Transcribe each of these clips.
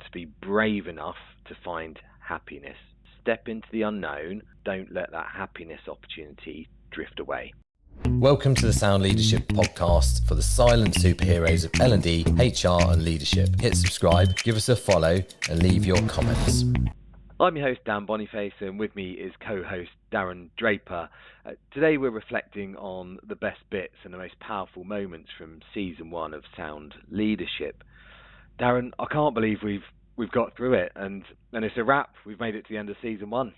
to be brave enough to find happiness. Step into the unknown. Don't let that happiness opportunity drift away. Welcome to the Sound Leadership Podcast for the silent superheroes of L&D, HR and leadership. Hit subscribe, give us a follow and leave your comments. I'm your host, Dan Boniface, and with me is co-host Darren Draper. Today we're reflecting on the best bits and the most powerful moments from Season 1 of Sound Leadership. Darren, I can't believe we've got through it, and it's a wrap. We've made it to the end of Season 1.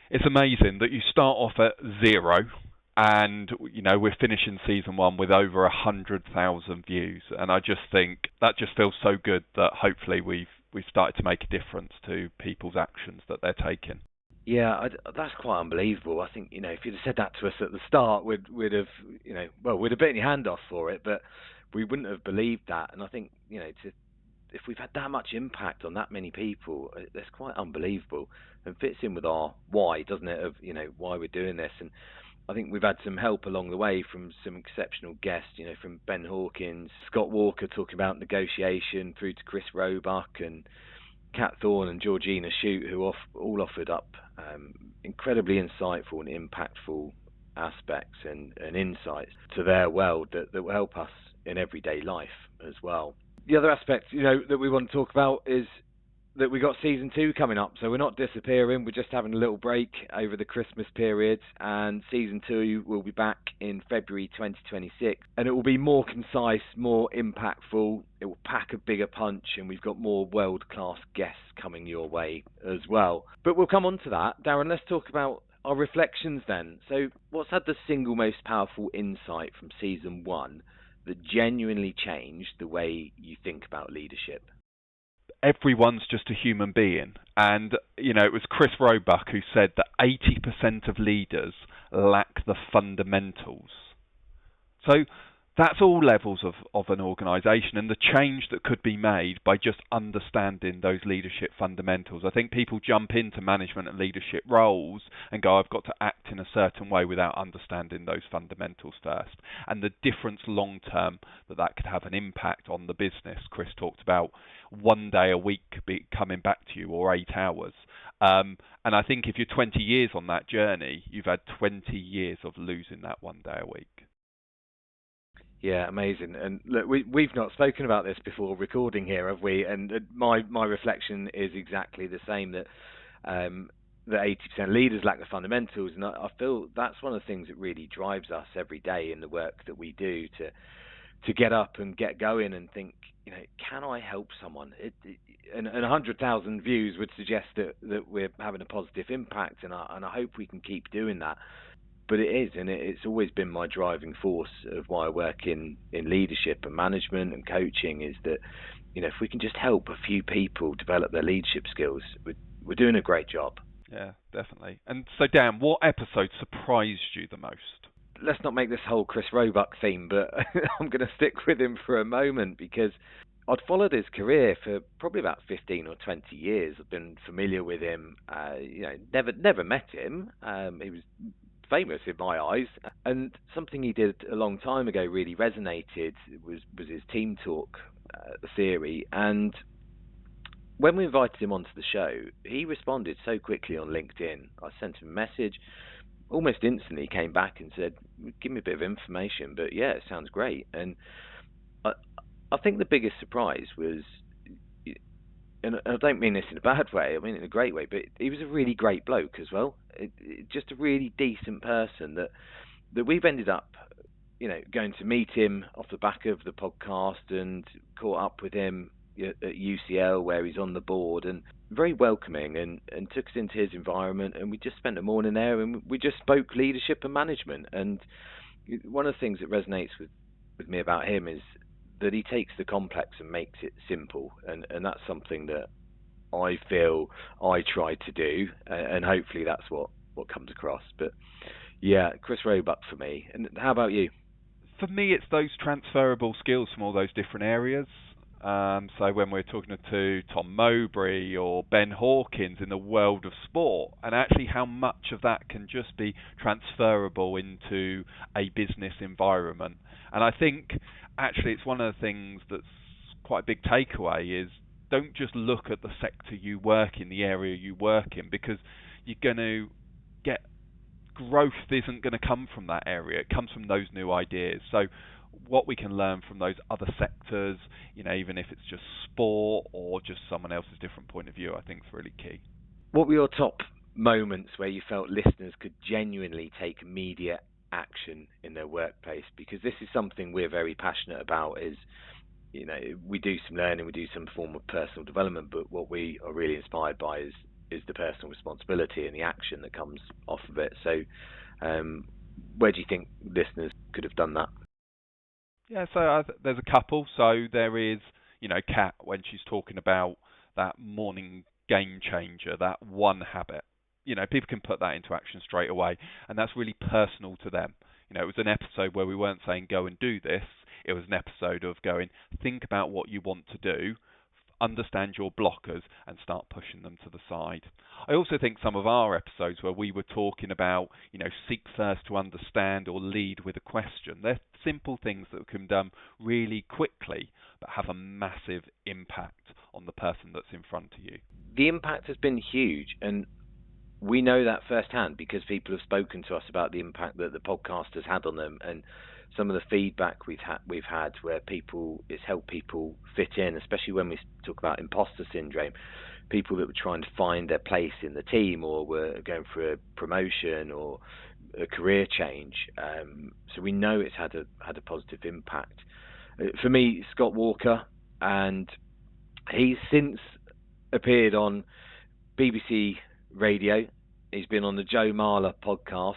It's amazing that you start off at 0 and, you know, we're finishing Season 1 with over 100,000 views. And I just think that just feels so good that hopefully we've started to make a difference to people's actions that they're taking. Yeah, that's quite unbelievable. I think, if you'd have said that to us at the start, we'd have bitten your hand off for it, but we wouldn't have believed that. And I think, if we've had that much impact on that many people, that's quite unbelievable and fits in with our why, doesn't it, of, why we're doing this. And I think we've had some help along the way from some exceptional guests, from Ben Hawkins, Scott Walker talking about negotiation, through to Chris Roebuck and Thorne and Georgina Shute, who all offered up incredibly insightful and impactful aspects and insights to their world that will help us in everyday life as well. The other aspect, that we want to talk about is that we got Season 2 coming up, so we're not disappearing, we're just having a little break over the Christmas period, and Season 2 will be back in February 2026, and it will be more concise, more impactful, it will pack a bigger punch, and we've got more world-class guests coming your way as well. But we'll come on to that. Darren, let's talk about our reflections then. So what's had the single most powerful insight from Season 1 that genuinely changed the way you think about leadership? Everyone's just a human being. And, it was Chris Roebuck who said that 80% of leaders lack the fundamentals. So that's all levels of an organisation, and the change that could be made by just understanding those leadership fundamentals. I think people jump into management and leadership roles and go, I've got to act in a certain way without understanding those fundamentals first. And the difference long term that could have an impact on the business. Chris talked about 1 day a week coming back to you, or 8 hours. And I think if you're 20 years on that journey, you've had 20 years of losing that 1 day a week. Yeah, amazing. And look, we've not spoken about this before recording here, have we? And my reflection is exactly the same, that 80% leaders lack the fundamentals, and I feel that's one of the things that really drives us every day in the work that we do, to get up and get going and think, can I help someone? And 100,000 views would suggest that we're having a positive impact, and I hope we can keep doing that. But it is, and it's always been my driving force of why I work in leadership and management and coaching, is that, if we can just help a few people develop their leadership skills, we're doing a great job. Yeah, definitely. And so, Dan, what episode surprised you the most? Let's not make this whole Chris Roebuck theme, but I'm going to stick with him for a moment, because I'd followed his career for probably about 15 or 20 years. I've been familiar with him, never met him. He was famous in my eyes, and something he did a long time ago really resonated was his team talk theory. And when we invited him onto the show, he responded so quickly on LinkedIn. I sent him a message, almost instantly came back and said, give me a bit of information, but yeah, it sounds great. And I think the biggest surprise was, and I don't mean this in a bad way, I mean it in a great way, but he was a really great bloke as well. Just a really decent person that we've ended up, going to meet him off the back of the podcast, and caught up with him at UCL, where he's on the board, and very welcoming, and took us into his environment, and we just spent a morning there, and we just spoke leadership and management. And one of the things that resonates with me about him is that he takes the complex and makes it simple, and that's something that I feel I try to do, and hopefully that's what comes across. But yeah, Chris Roebuck for me. And how about you? For me, it's those transferable skills from all those different areas. So when we're talking to Tom Mowbray or Ben Hawkins in the world of sport, and actually how much of that can just be transferable into a business environment. And I think actually it's one of the things that's quite a big takeaway is Don't just look at the sector you work in, the area you work in, because you're going to get growth isn't going to come from that area. It comes from those new ideas. So what we can learn from those other sectors, even if it's just sport or just someone else's different point of view, I think is really key. What were your top moments where you felt listeners could genuinely take immediate action in their workplace? Because this is something we're very passionate about, is we do some learning, we do some form of personal development, but what we are really inspired by is the personal responsibility and the action that comes off of it. So where do you think listeners could have done that? Yeah, so there's a couple. So there is, Kat, when she's talking about that morning game changer, that one habit. People can put that into action straight away, and that's really personal to them. It was an episode where we weren't saying go and do this. It was an episode of going, think about what you want to do, understand your blockers, and start pushing them to the side. I also think some of our episodes where we were talking about, seek first to understand or lead with a question, they're simple things that can be done really quickly, but have a massive impact on the person that's in front of you. The impact has been huge, and we know that firsthand because people have spoken to us about the impact that the podcast has had on them, and some of the feedback we've had where it's helped people fit in, especially when we talk about imposter syndrome, people that were trying to find their place in the team or were going for a promotion or a career change. So we know it's had a positive impact. For me, Scott Walker, and he's since appeared on BBC Radio. He's been on the Joe Marler podcast.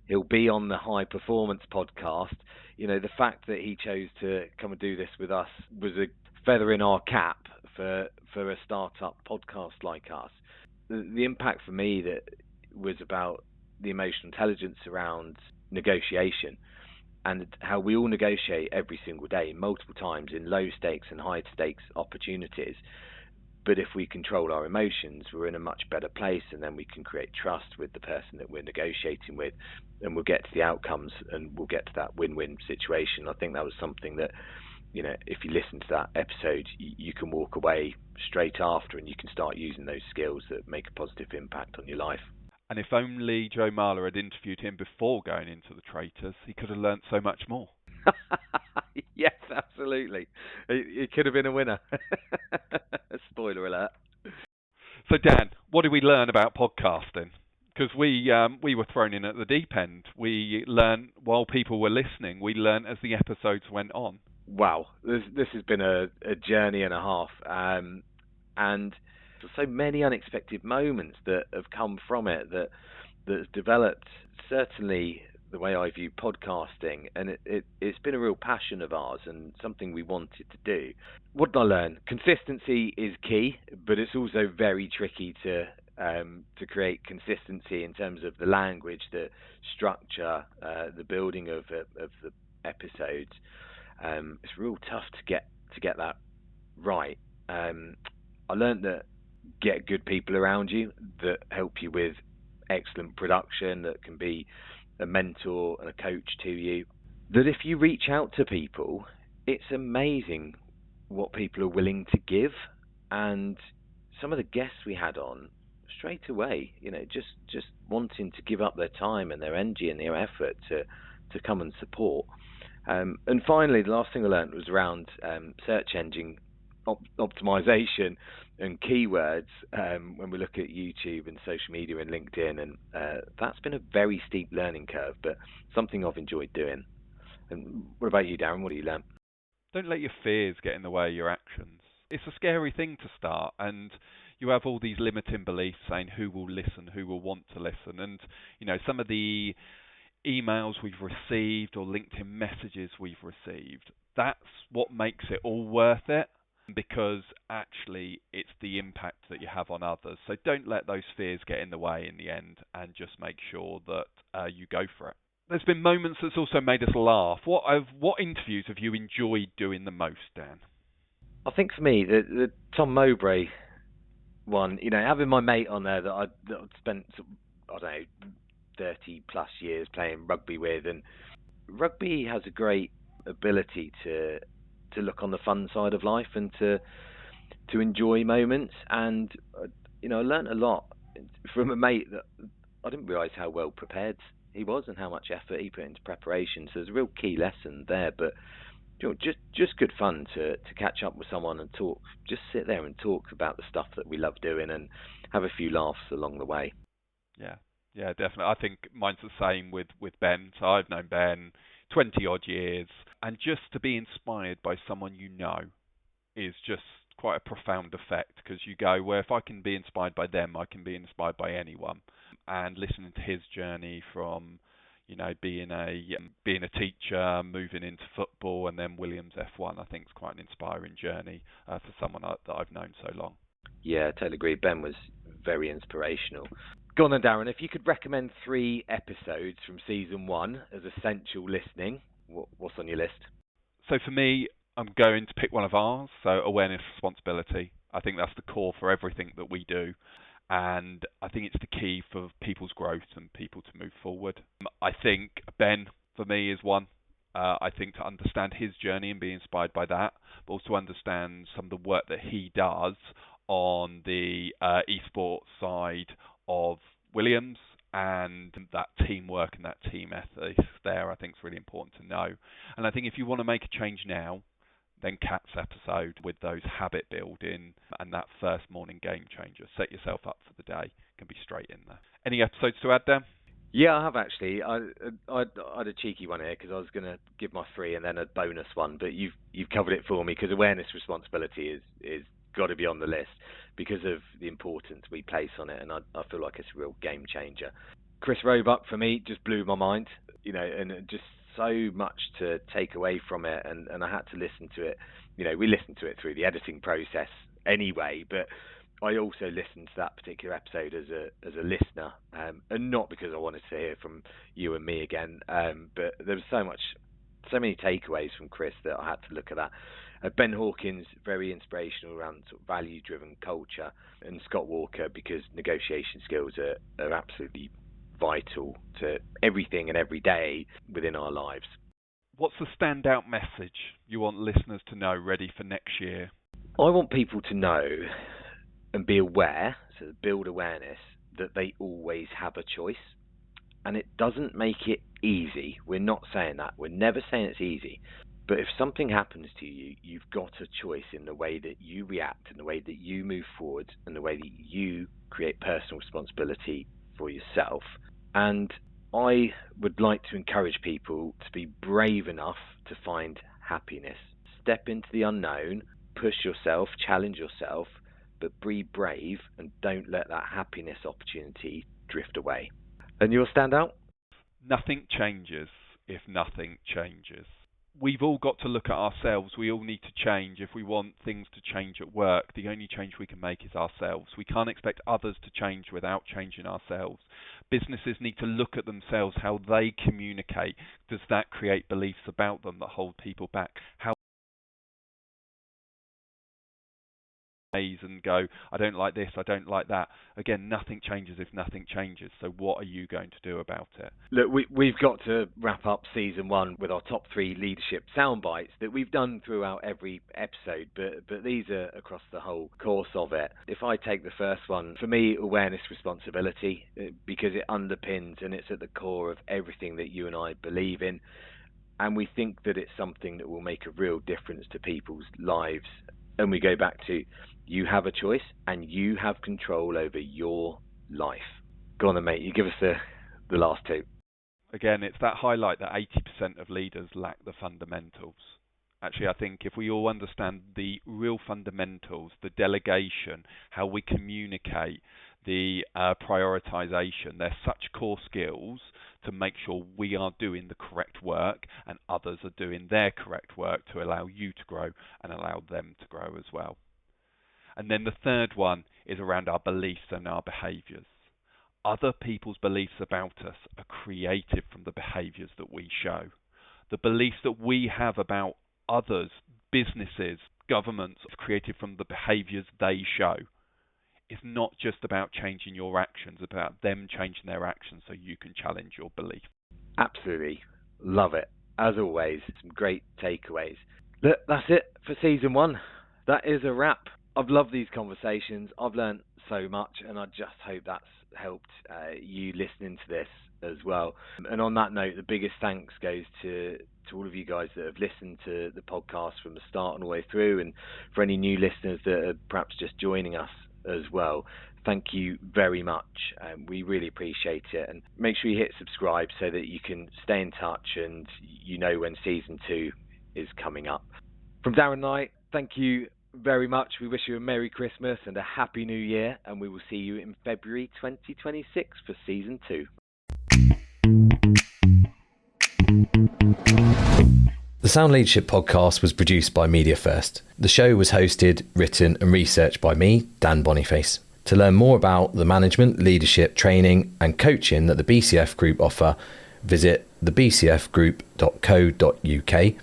He'll be on the High Performance podcast. The fact that he chose to come and do this with us was a feather in our cap for a startup podcast like us. The impact for me that was about the emotional intelligence around negotiation and how we all negotiate every single day, multiple times in low stakes and high stakes opportunities. But if we control our emotions, we're in a much better place, and then we can create trust with the person that we're negotiating with, and we'll get to the outcomes, and we'll get to that win-win situation. I think that was something that, if you listen to that episode, you can walk away straight after, and you can start using those skills that make a positive impact on your life. And if only Joe Marler had interviewed him before going into the Traitors, he could have learnt so much more. Yes, absolutely. It could have been a winner. Spoiler alert. So Dan, what did we learn about podcasting? Because we were thrown in at the deep end. We learned while people were listening. We learned as the episodes went on. Wow, this has been a journey and a half, and so many unexpected moments that have come from it that has developed. Certainly the way I view podcasting, and it's been a real passion of ours and something we wanted to do. What did I learn? Consistency is key, but it's also very tricky to create consistency in terms of the language, the structure, the building of the episodes. It's real tough to get that right. I learned that get good people around you that help you with excellent production, that can be a mentor and a coach to you. That if you reach out to people, it's amazing what people are willing to give. And some of the guests we had on, straight away, just wanting to give up their time and their energy and their effort to come and support. And finally, the last thing I learned was around search engine optimization and keywords when we look at YouTube and social media and LinkedIn, and that's been a very steep learning curve, but something I've enjoyed doing. And what about you, Darren? What do you learn? Don't let your fears get in the way of your actions. It's a scary thing to start, and you have all these limiting beliefs saying who will listen, who will want to listen, and some of the emails we've received or LinkedIn messages we've received, that's what makes it all worth it, because actually it's the impact that you have on others. So don't let those fears get in the way in the end, and just make sure that you go for it. There's been moments that's also made us laugh. What interviews have you enjoyed doing the most, Dan? I think for me, the Tom Mowbray one, having my mate on there that I'd spent, 30 plus years playing rugby with, and rugby has a great ability to look on the fun side of life and to to enjoy moments. And I learned a lot from a mate that I didn't realise how well prepared he was and how much effort he put into preparation. So there's a real key lesson there. But just good fun to catch up with someone and talk. Just sit there and talk about the stuff that we love doing and have a few laughs along the way. Yeah, definitely. I think mine's the same with Ben. So I've known Ben 20 odd years, and just to be inspired by someone is just quite a profound effect, because you go, well, if I can be inspired by them, I can be inspired by anyone. And listening to his journey from being a teacher, moving into football, and then Williams F1, I think is quite an inspiring journey for someone that I've known so long. Yeah, I totally agree. Ben was very inspirational. Go on then, Darren, if you could recommend 3 episodes from season 1 as essential listening, what's on your list? So for me, I'm going to pick one of ours, so awareness, responsibility. I think that's the core for everything that we do. And I think it's the key for people's growth and people to move forward. I think Ben, for me, is one. I think to understand his journey and be inspired by that, but also understand some of the work that he does on the esports side of Williams, and that teamwork and that team ethics there, I think is really important to know. And I think if you want to make a change now, then Kat's episode with those habit building and that first morning game changer. Set yourself up for the day, can be straight in there. Any episodes to add, Dan? Yeah, I have actually. I had a cheeky one here because I was going to give my 3 and then a bonus one, but you've covered it for me, because awareness, responsibility is got to be on the list because of the importance we place on it, and I feel like it's a real game changer. Chris Roebuck, for me, just blew my mind, and just so much to take away from it, and I had to listen to it. We listened to it through the editing process anyway, but I also listened to that particular episode as a listener, and not because I wanted to hear from you and me again, but there was so many takeaways from Chris that I had to look at that. Ben Hawkins, very inspirational around sort of value-driven culture, and Scott Walker, because negotiation skills are absolutely vital to everything and every day within our lives. What's the standout message you want listeners to know ready for next year? I want people to know and be aware, so build awareness, that they always have a choice. And it doesn't make it easy. We're not saying that. We're never saying it's easy. But if something happens to you, you've got a choice in the way that you react, in the way that you move forward, and the way that you create personal responsibility for yourself. And I would like to encourage people to be brave enough to find happiness. Step into the unknown, push yourself, challenge yourself, but be brave and don't let that happiness opportunity drift away. And your standout? Nothing changes if nothing changes. We've all got to look at ourselves. We all need to change. If we want things to change at work, the only change we can make is ourselves. We can't expect others to change without changing ourselves. Businesses need to look at themselves, how they communicate. Does that create beliefs about them that hold people back? How and go, I don't like this, I don't like that. Again, nothing changes if nothing changes. So what are you going to do about it? Look, we've got to wrap up season 1 with our top 3 leadership sound bites that we've done throughout every episode, but these are across the whole course of it. If I take the first one, for me, awareness, responsibility, because it underpins and it's at the core of everything that you and I believe in. And we think that it's something that will make a real difference to people's lives. And we go back to, you have a choice and you have control over your life. Go on then, mate. You give us the last 2. Again, it's that highlight that 80% of leaders lack the fundamentals. Actually, I think if we all understand the real fundamentals, the delegation, how we communicate, the prioritization, they're such core skills to make sure we are doing the correct work and others are doing their correct work to allow you to grow and allow them to grow as well. And then the third one is around our beliefs and our behaviours. Other people's beliefs about us are created from the behaviours that we show. The beliefs that we have about others, businesses, governments, are created from the behaviours they show. It's not just about changing your actions, it's about them changing their actions so you can challenge your belief. Absolutely. Love it. As always, some great takeaways. Look, that's it for season 1. That is a wrap. I've loved these conversations. I've learned so much, and I just hope that's helped you listening to this as well. And on that note, the biggest thanks goes to all of you guys that have listened to the podcast from the start and all the way through, and for any new listeners that are perhaps just joining us as well. Thank you very much. We really appreciate it. And make sure you hit subscribe so that you can stay in touch and you know when season 2 is coming up. From Darren and I, thank you very much. We wish you a Merry Christmas and a Happy New Year, and we will see you in February 2026 for season 2. The Sound Leadership podcast was produced by Media First. The show was hosted, written and researched by me, Dan Boniface. To learn more about the management, leadership, training and coaching that the BCF Group offer, visit thebcfgroup.co.uk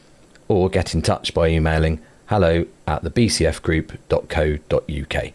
or get in touch by emailing hello@thebcfgroup.co.uk.